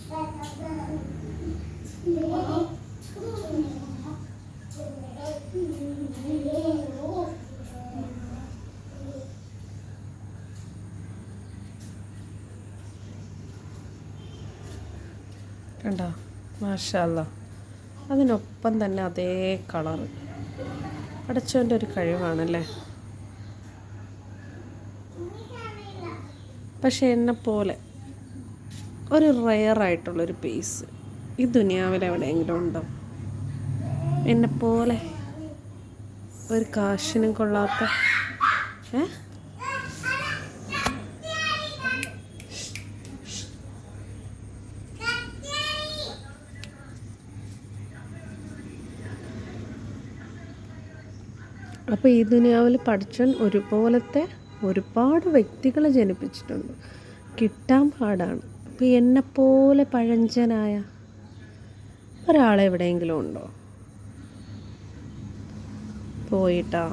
കണ്ടോ, മാഷാ അല്ലാ. അതിനൊപ്പം തന്നെ അതേ കളറ്. പടച്ചോൻ്റെ ഒരു കഴിവാണല്ലേ. പക്ഷെ എന്നെപ്പോലെ ഒരു റെയറായിട്ടുള്ളൊരു പീസ് ഈ ദുനിയാവിൽ എവിടെയെങ്കിലും ഉണ്ടോ? എന്നെപ്പോലെ ഒരു കാശിനും കൊള്ളാത്ത അപ്പോൾ ഈ ദുനിയാവിൽ പടച്ചോൻ ഒരുപോലത്തെ ഒരുപാട് വ്യക്തികളെ ജനിപ്പിച്ചിട്ടുണ്ട്. കിട്ടാൻ പാടാണ്. അപ്പോൾ എന്നെപ്പോലെ പഴഞ്ചനായ ഒരാളെവിടെയെങ്കിലും ഉണ്ടോ? പോയിട്ടാ.